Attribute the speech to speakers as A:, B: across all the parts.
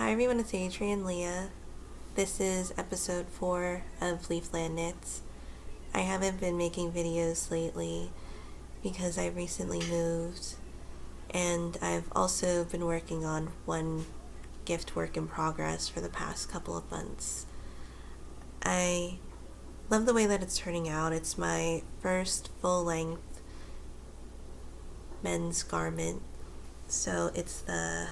A: Hi everyone, it's Adrian Leah. This is episode 4 of Leaflandknits. I haven't been making videos lately because I recently moved, and I've also been working on one gift work in progress for the past couple of months. I love the way that it's turning out. It's my first full-length men's garment, so it's the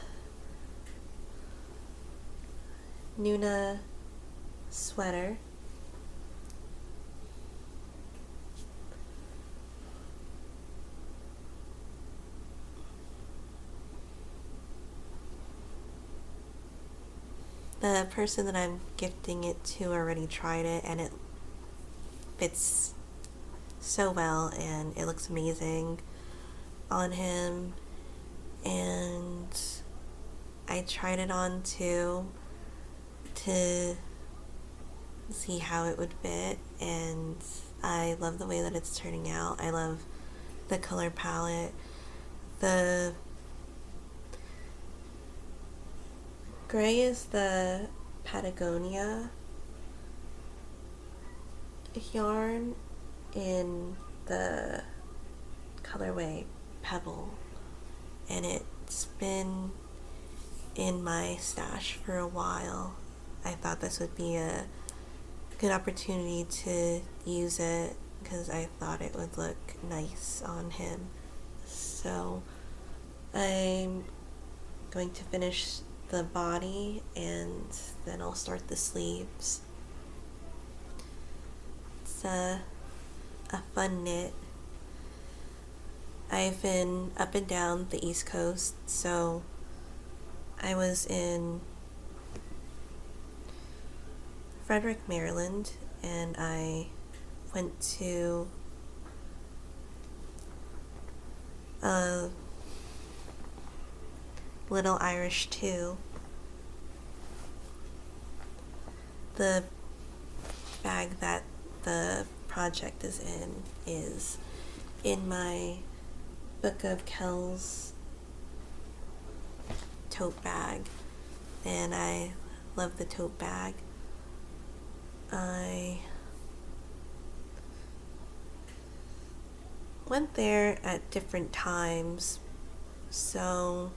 A: Nuna sweater. The person that I'm gifting it to already tried it, and it fits so well and it looks amazing on him. And I tried it on too to see how it would fit, and I love the way that it's turning out. I love the color palette. The gray is the Patagonia yarn in the colorway Pebble, and it's been in my stash for a while. I thought this would be a good opportunity to use it because I thought it would look nice on him. So I'm going to finish the body and then I'll start the sleeves. It's a fun knit. I've been up and down the East Coast, so I was in Frederick, Maryland, and I went to a Little Irish 2. The bag that the project is in my Book of Kells tote bag, and I love the tote bag. I went there at different times, so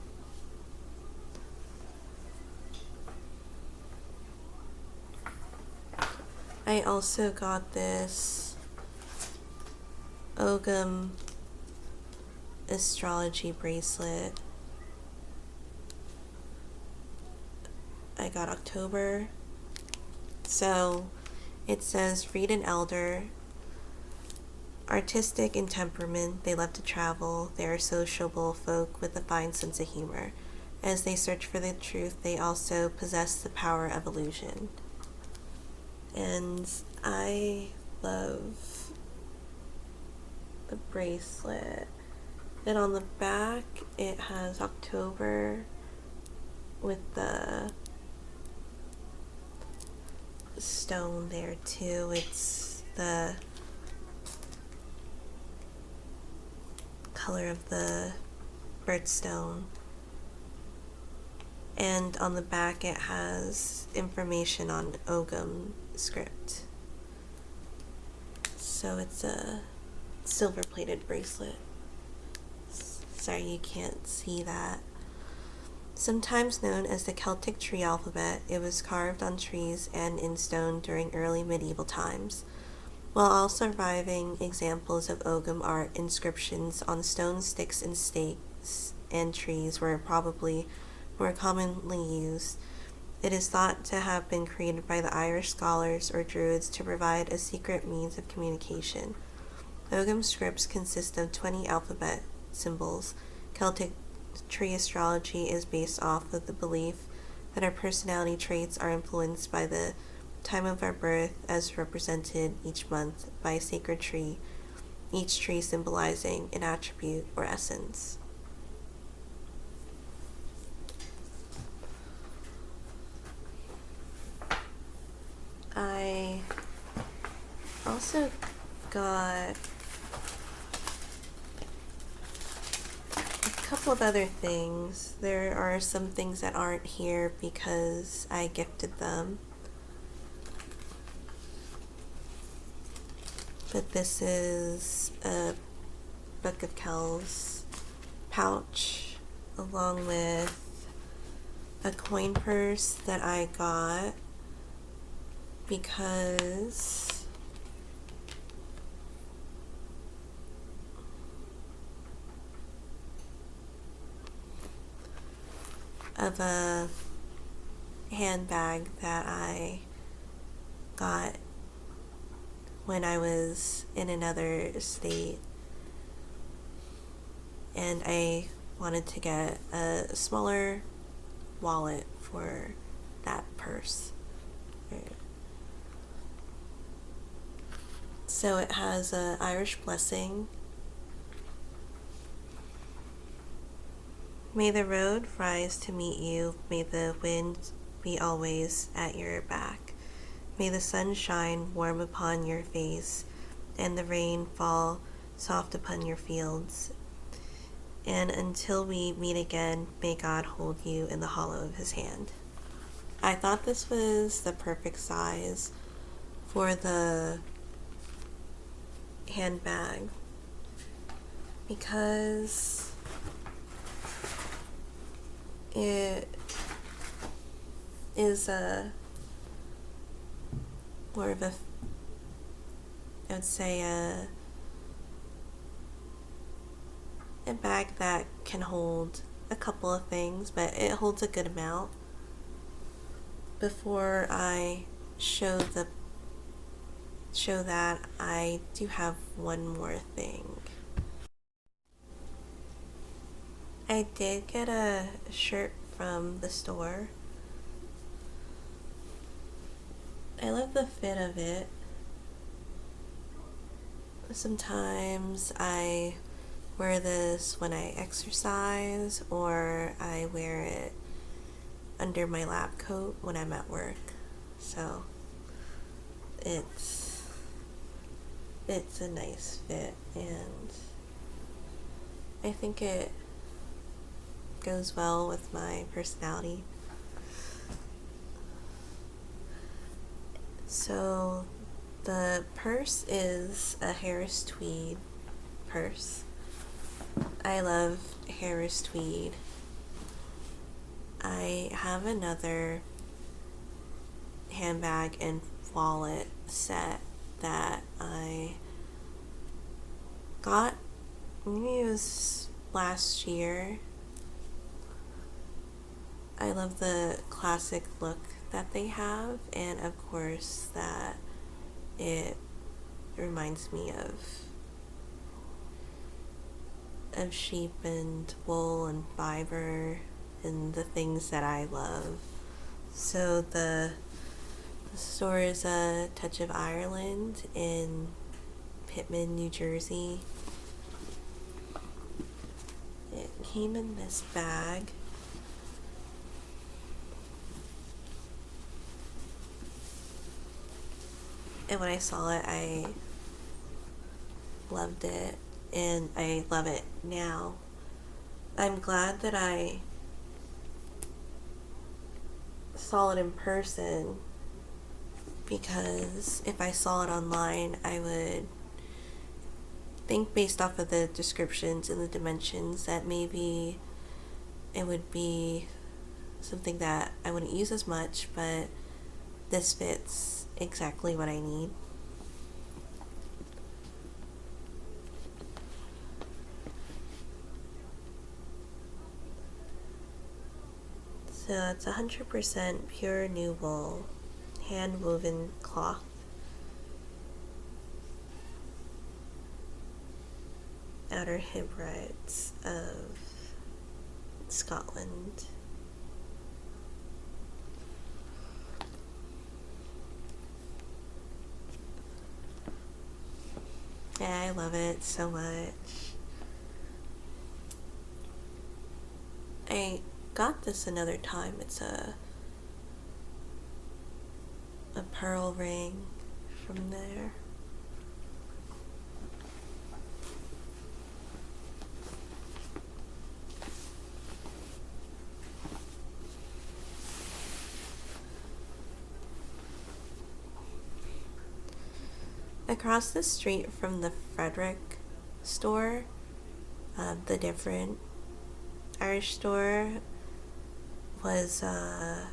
A: I also got this Ogham astrology bracelet. I got October. So it says, read an elder. Artistic in temperament, they love to travel. They are sociable folk with a fine sense of humor. As they search for the truth, they also possess the power of illusion. And I love the bracelet. And on the back, it has October with the stone there too. It's the color of the birthstone. And on the back, it has information on Ogham script. So it's a silver-plated bracelet. Sorry you can't see that. Sometimes known as the Celtic tree alphabet, it was carved on trees and in stone during early medieval times. While all surviving examples of Ogham art, inscriptions on stone sticks and stakes and trees were probably more commonly used. It is thought to have been created by the Irish scholars or druids to provide a secret means of communication. Ogham scripts consist of 20 alphabet symbols. Celtic tree astrology is based off of the belief that our personality traits are influenced by the time of our birth, as represented each month by a sacred tree, each tree symbolizing an attribute or essence. I also got a couple couple of other things. There are some things that aren't here because I gifted them. But this is a Book of Kells pouch along with a coin purse that I got because of a handbag that I got when I was in another state, and I wanted to get a smaller wallet for that purse. So it has an Irish blessing. May the road rise to meet you, may the wind be always at your back. May the sun shine warm upon your face, and the rain fall soft upon your fields. And until we meet again, may God hold you in the hollow of his hand. I thought this was the perfect size for the handbag because it is more of a, I would say a bag that can hold a couple of things, but it holds a good amount. Before I show that, I do have one more thing. I did get a shirt from the store. I love the fit of it. Sometimes I wear this when I exercise, or I wear it under my lab coat when I'm at work. So it's a nice fit, and I think it goes well with my personality. So the purse is a Harris Tweed purse. I love Harris Tweed. I have another handbag and wallet set that I got, maybe it was last year. I love the classic look that they have, and of course that it reminds me of sheep and wool and fiber and the things that I love. So the store is a Touch of Ireland in Pitman, New Jersey. It came in this bag. And when I saw it, I loved it, and I love it now. I'm glad that I saw it in person, because if I saw it online, I would think, based off of the descriptions and the dimensions, that maybe it would be something that I wouldn't use as much, but this fits exactly what I need. So it's 100% pure new wool, hand woven cloth. Outer Hebrides of Scotland. Yeah, I love it so much. I got this another time. It's a pearl ring from there. Across the street from the Frederick store, the different Irish store, was a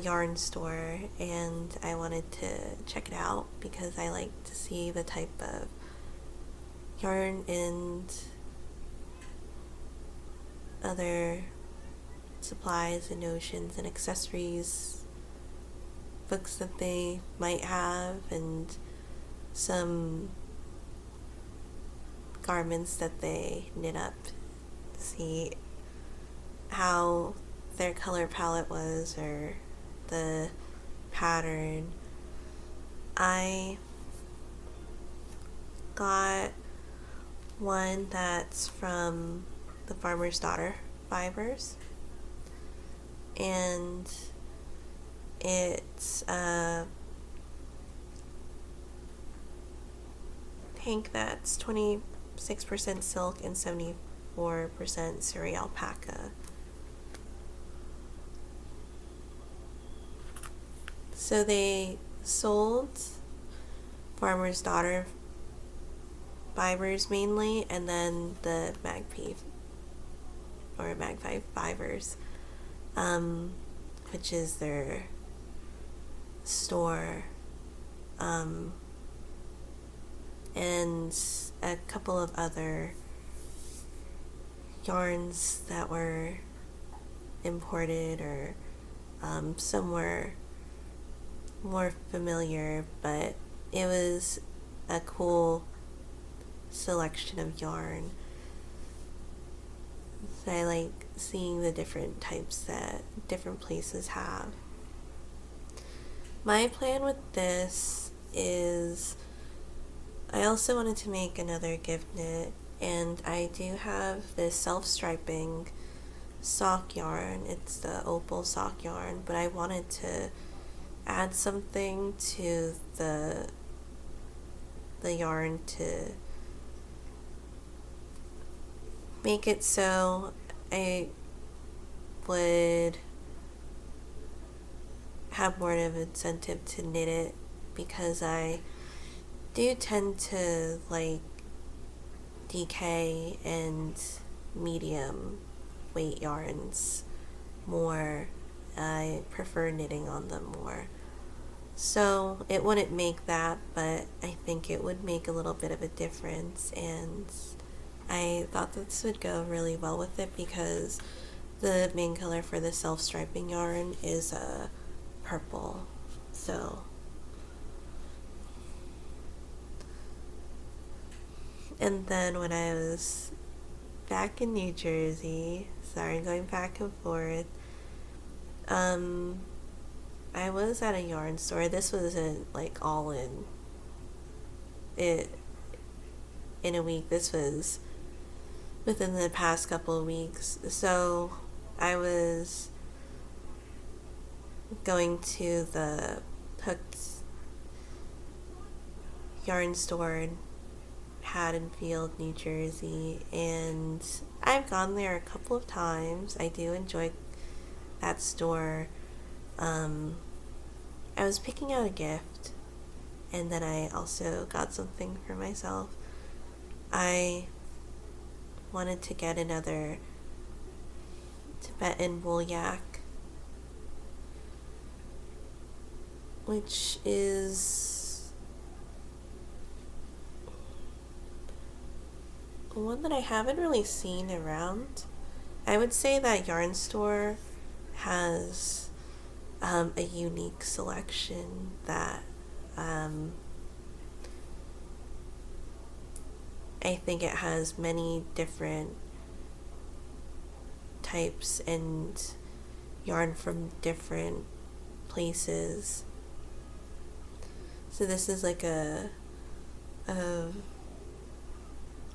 A: yarn store, and I wanted to check it out because I like to see the type of yarn and other supplies and notions and accessories, books that they might have, and some garments that they knit up, to see how their color palette was or the pattern. I got one that's from the Farmer's Daughter Fibers, and it's a tank that's 26% silk and 74% Surrey alpaca. So they sold Farmer's Daughter fibers mainly, and then the Magpie fibers, which is their store, and a couple of other yarns that were imported, or some were more familiar, but it was a cool selection of yarn. So I like seeing the different types that different places have. My plan with this is I also wanted to make another gift knit, and I do have this self-striping sock yarn. It's the opal sock yarn, but I wanted to add something to the yarn to make it so I would have more of an incentive to knit it, because I do tend to like DK and medium weight yarns more. I prefer knitting on them more. So it wouldn't make that, but I think it would make a little bit of a difference, and I thought this would go really well with it because the main color for the self-striping yarn is purple. So, and then when I was back in New Jersey, sorry, going back and forth, I was at a yarn store. This wasn't like all in a week. This was within the past couple of weeks. So I was going to the Hooked yarn store in Haddonfield, New Jersey, and I've gone there a couple of times. I do enjoy that store. I was picking out a gift, and then I also got something for myself. I wanted to get another Tibetan wool yak, which is one that I haven't really seen around. I would say that yarn store has a unique selection that I think it has many different types and yarn from different places. So this is like a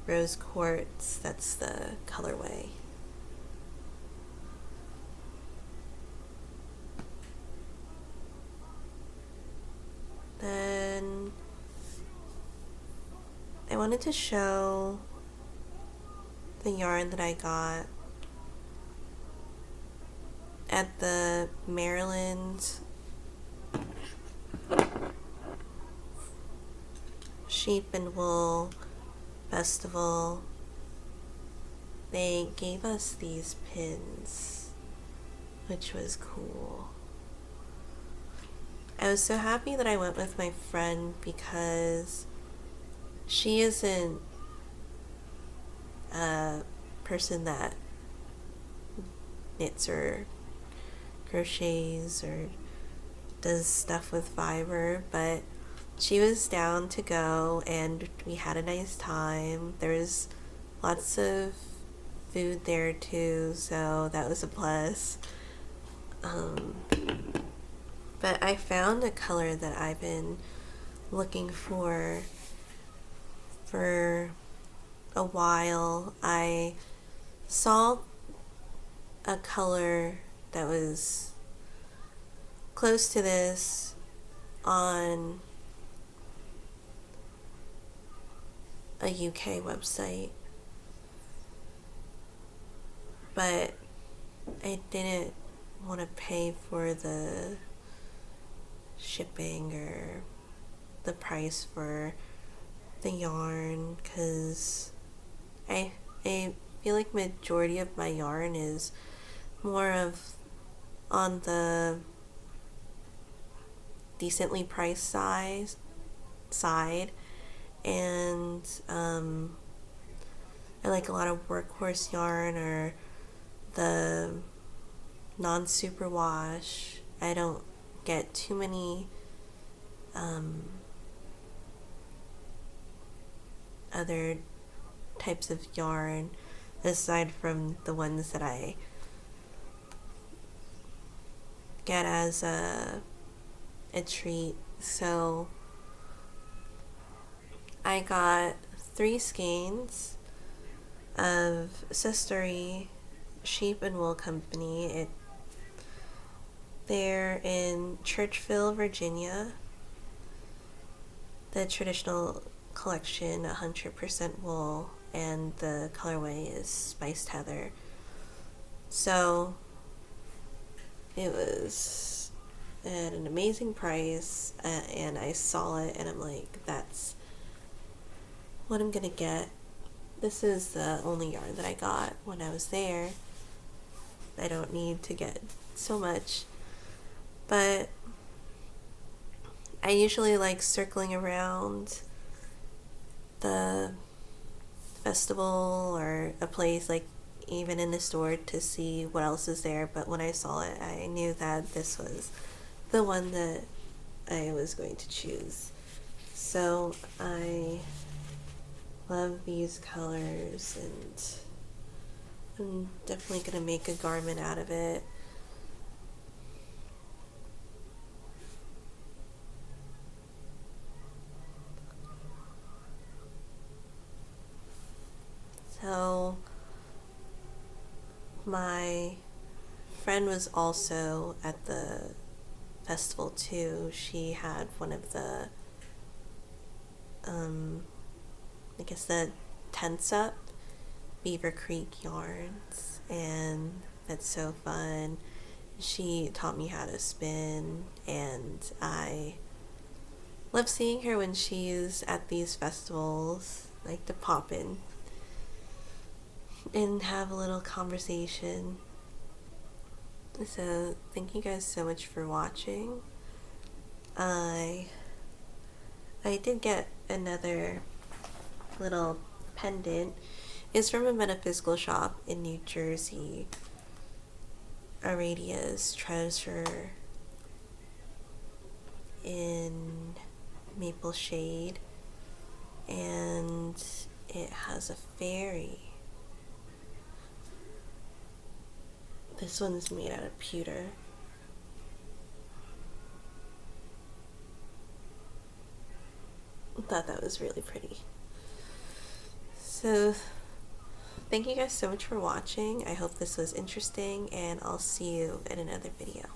A: rose quartz, that's the colorway. Then I wanted to show the yarn that I got at the Maryland Sheep and Wool Festival, they gave us these pins, which was cool. I was so happy that I went with my friend because she isn't a person that knits or crochets or does stuff with fiber, but she was down to go and we had a nice time. There was lots of food there too, so that was a plus. But I found a color that I've been looking for a while. I saw a color that was close to this on a UK website, but I didn't want to pay for the shipping or the price for the yarn, because I feel like majority of my yarn is more of on the decently priced side, and I like a lot of workhorse yarn or the non-superwash. I don't get too many other types of yarn aside from the ones that I get as a treat. So I got 3 skeins of Sistery Sheep and Wool Company. They're in Churchville, Virginia. The traditional collection, 100% wool, and the colorway is Spiced Heather. So it was at an amazing price, and I saw it and I'm like, that's what I'm gonna get. This is the only yarn that I got when I was there. I don't need to get so much, but I usually like circling around the festival or a place, like even in the store, to see what else is there. But when I saw it, I knew that this was the one that I was going to choose. So I love these colors, and I'm definitely going to make a garment out of it. So my friend was also at the festival too. She had one of the I guess the tents up Beaver Creek yarns, and that's so fun. She taught me how to spin, and I love seeing her when she's at these festivals, like to pop in and have a little conversation. So thank you guys so much for watching. I did get another little pendant. It's from a metaphysical shop in New Jersey, Aradia's Treasure in Maple Shade, and it has a fairy. This one's made out of pewter. I thought that was really pretty. So thank you guys so much for watching. I hope this was interesting, and I'll see you in another video.